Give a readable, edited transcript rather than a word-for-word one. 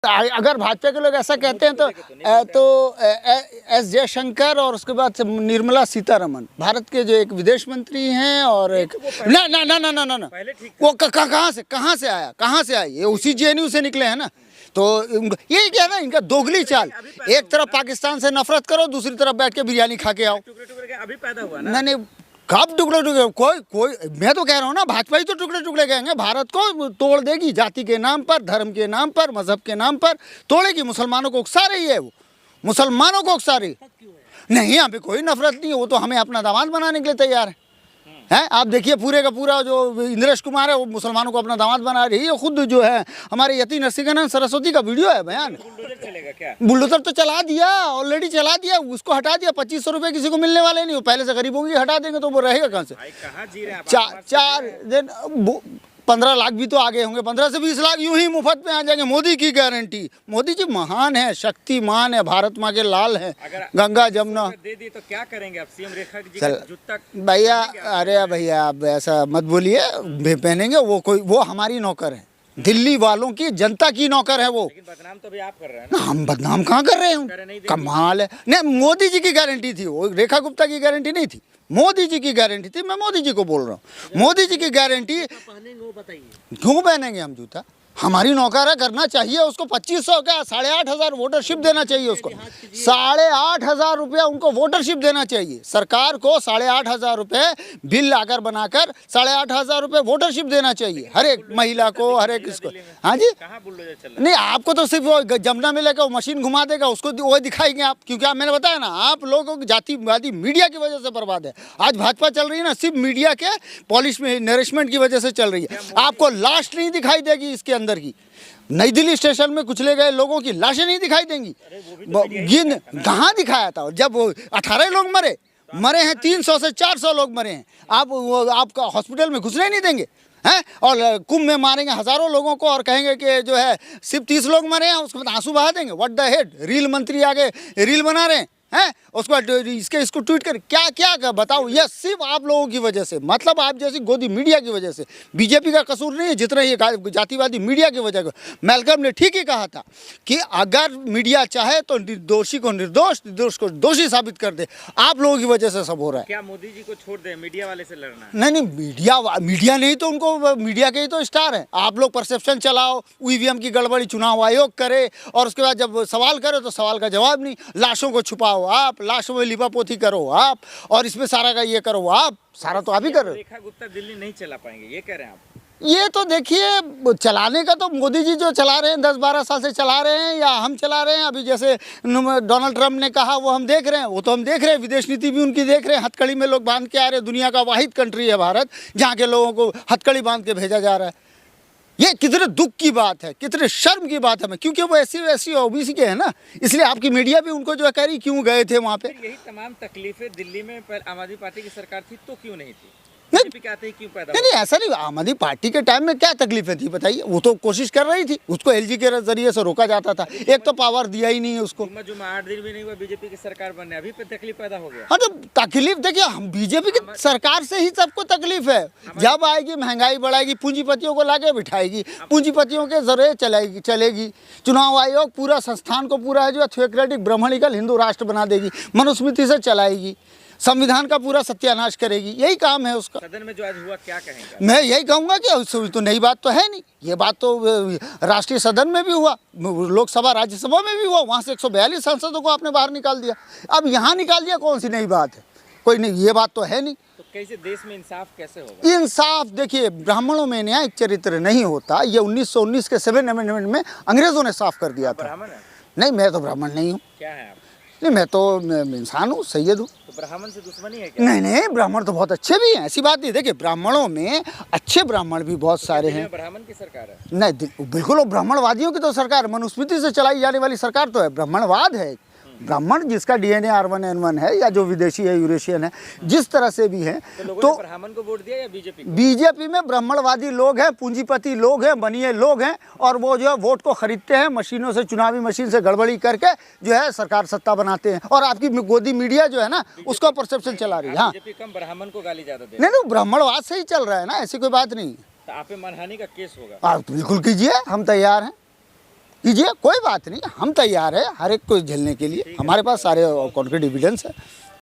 अगर भाजपा के लोग ऐसा कहते हैं तो एस जयशंकर और उसके बाद निर्मला सीतारमण भारत के जो एक विदेश मंत्री हैं और एक ना ना ना ना ना ना ना वो कहाँ से आया ये उसी जेएनयू से निकले हैं ना। तो यही क्या है ना इनका दोगली चाल, एक तरफ पाकिस्तान से नफरत करो, दूसरी तरफ बैठ के बिरयानी खा के आओ। अभी पैदा हुआ ना। नहीं कब टुकड़े कोई मैं तो कह रहा हूँ ना, भाजपा ही तो टुकड़े कहेंगे। भारत को तोड़ देगी, जाति के नाम पर, धर्म के नाम पर, मजहब के नाम पर तोड़ेगी। मुसलमानों को उकसा रही है, वो मुसलमानों को उकसा रही नहीं। यहाँ पे कोई नफरत नहीं है, वो तो हमें अपना दामाद बनाने के लिए तैयार है। आप देखिए पूरे का पूरा जो इंद्रेश कुमार है वो मुसलमानों को अपना दामाद बना रही है। खुद जो है हमारे यति नरसिंहानंद सरस्वती का वीडियो है बयान। बुलडोजर तो चला दिया, ऑलरेडी चला दिया, उसको हटा दिया। 2500 रुपये किसी को मिलने वाले नहीं, वो पहले से गरीबों की हटा देंगे तो वो रहेगा कहाँ से। 4 दिन 15 लाख भी तो आगे होंगे, 15 से 20 लाख यूं ही मुफ्त में आ जाएंगे। मोदी की गारंटी। मोदी जी महान है, शक्तिमान है, भारत माँ के लाल है, गंगा जमुना दे दी तो क्या करेंगे आप? सीएम रेखा जी चल जूता भैया, अरे भैया आप ऐसा मत बोलिए, पहनेंगे वो हमारी नौकर है, दिल्ली वालों की जनता की नौकर है वो। लेकिन बदनाम तो भी आप कर रहे हैं ना। हम बदनाम कहाँ कर रहे हैं? कमाल है। नहीं मोदी जी की गारंटी थी वो, रेखा गुप्ता की गारंटी नहीं थी, मोदी जी की गारंटी थी। मैं मोदी जी को बोल रहा हूँ, मोदी जी की गारंटी। क्यों पहनेंगे हम जूता? हमारी नौकरा करना चाहिए उसको। 2500 का 8,500 वोटरशिप देना चाहिए उसको। 8,500 रुपया उनको वोटरशिप देना चाहिए। सरकार को 8,500 रुपये बिल लाकर बनाकर 8,500 रुपये वोटरशिप देना चाहिए हर एक महिला को, हर एक इसको। हाँ जी, नहीं आपको तो सिर्फ वो जमुना में लेकर मशीन घुमा देगा, उसको वो दिखाएंगे आप। क्योंकि आप मैंने बताया ना, आप लोगों की जातिवादी मीडिया की वजह से बर्बाद है। आज भाजपा चल रही है ना, सिर्फ मीडिया के पॉलिश में नरिशमेंट की वजह से चल रही है। आपको लाश नहीं दिखाई देगी इसके अंदर की। नई दिल्ली स्टेशन में कुचले गए लोगों की लाशें नहीं दिखाई देंगी। गिन कहाँ दिखाया था? जब 18 लोग मरे हैं, 300 से 400 लोग मरे हैं। आपका हॉस्पिटल में घुसने नहीं देंगे हैं? और कुंभ में मारेंगे हजारों लोगों को और कहेंगे कि जो है सिर्फ 30 लोग मरे हैं, उसके बाद आंसू बहा देंगे। व्हाट द हेड, रील मंत्री आगे रील बना रहे हैं उसको इसको ट्वीट कर क्या बताओ। ये सिर्फ आप लोगों की वजह से, मतलब आप जैसी गोदी मीडिया की वजह से। बीजेपी का कसूर नहीं है जितना ये जातिवादी मीडिया की वजह से। मैल्कम ने ठीक ही कहा था कि अगर मीडिया चाहे तो दोषी को निर्दोष, निर्दोष को दोषी साबित कर दे। आप लोगों की वजह से सब हो रहा है। क्या मोदी जी को छोड़ दे, मीडिया वाले से लड़ना? नहीं मीडिया नहीं तो उनको, मीडिया के ही तो स्टार है। आप लोग परसेप्शन चलाओ, ईवीएम की गड़बड़ी चुनाव आयोग करे और उसके बाद जब सवाल करे तो सवाल का जवाब नहीं। लाशों को छुपाओ आप, लाशों में लिपापोती करो आप, और इसमें सारा का ये करो आप, सारा तो आप ही कर रहे हो। रेखा गुप्ता दिल्ली नहीं चला पाएंगे, ये कह रहे हैं आप? ये तो देखिए चलाने का तो मोदी जी जो चला रहे हैं 10-12 साल से चला रहे हैं, या हम चला रहे हैं। अभी जैसे डोनाल्ड ट्रंप ने कहा वो हम देख रहे हैं, वो तो हम देख रहे हैं। विदेश नीति भी उनकी देख रहे हैं। हथकड़ी में लोग बांध के आ रहे हैं। दुनिया का वाहिद कंट्री है भारत जहाँ के लोगों को हथकड़ी बांध के भेजा जा रहा है। ये कितने दुख की बात है, कितने शर्म की बात है। क्योंकि वो ऐसी ओबीसी के हैं ना, इसलिए आपकी मीडिया भी उनको जो है कह रही क्यों गए थे वहाँ पे। यही तमाम तकलीफें दिल्ली में आम आदमी पार्टी की सरकार थी तो क्यों नहीं थी? नहीं ऐसा नहीं। आम आदमी पार्टी के टाइम में क्या तकलीफें थी बताइए? वो तो कोशिश कर रही थी, उसको एलजी के जरिए से रोका जाता था। एक तो पावर दिया ही नहीं है उसको। 8 दिन भी नहीं हुआ बीजेपी की सरकार बनने, अभी पे तकलीफ पैदा हो गया। हाँ तो तकलीफ देखिए, हम बीजेपी की सरकार से ही सबको तकलीफ है। जब आएगी महंगाई बढ़ाएगी, पूंजीपतियों को लाके बिठाएगी, पूंजीपतियों के जरिए चलेगी। चुनाव आयोग पूरा संस्थान को पूरा है जो थियोक्रेटिक ब्राह्मणिकल हिंदू राष्ट्र बना देगी, मनुस्मृति से चलाएगी, संविधान का पूरा सत्यानाश करेगी। यही काम है उसका। सदन में जो आज हुआ क्या कहेंगे? मैं यही कहूँगा कि तो नई बात तो है नहीं। ये बात तो राष्ट्रीय सदन में भी हुआ, लोकसभा राज्यसभा में भी हुआ। वहाँ से 142 सांसदों को आपने बाहर निकाल दिया। अब यहाँ निकाल दिया, कौन सी नई बात है? कोई नहीं, ये बात तो है नहीं। तो कैसे देश में इंसाफ कैसे होगा? इंसाफ देखिए, ब्राह्मणों में न्यायिक चरित्र नहीं होता। ये 1919 के 7 अमेंडमेंट में अंग्रेजों ने साफ कर दिया था। ब्राह्मण है? नहीं, मैं तो ब्राह्मण नहीं हूँ। क्या है आप? नहीं, मैं तो इंसान हूँ, सैयद हूँ। तो ब्राह्मण से दुश्मनी है क्या? नहीं, ब्राह्मण तो बहुत अच्छे भी हैं, ऐसी बात नहीं। देखिए ब्राह्मणों में अच्छे ब्राह्मण भी बहुत सारे हैं। ब्राह्मण की सरकार है? नहीं बिल्कुल, वो ब्राह्मणवादियों की तो सरकार, मनुस्मृति से चलाई जाने वाली सरकार तो है। ब्राह्मणवाद है। ब्राह्मण जिसका डीएनए R1N1 है, या जो विदेशी है, यूरेशियन है, जिस तरह से भी है। तो ब्राह्मण को वोट दिया या बीजेपी को? बीजेपी में ब्राह्मणवादी लोग हैं, पूंजीपति लोग हैं, बनिए लोग हैं, और वो जो है वोट को खरीदते हैं मशीनों से, चुनावी मशीन से गड़बड़ी करके जो है सरकार सत्ता बनाते हैं। और आपकी गोदी मीडिया जो है ना, उसका परसेप्शन चला रही है। हाँ, बीजेपी कम ब्राह्मण को गाली ज्यादा दे। नहीं, ब्राह्मणवाद से ही चल रहा है ना, ऐसी कोई बात नहीं। तो आप पे मानहानि का केस होगा? आप बिल्कुल कीजिए, हम तैयार हैं। कीजिए, कोई बात नहीं, हम तैयार है हर एक को झेलने के लिए, हमारे पास सारे कॉन्क्रीट एविडेंस है।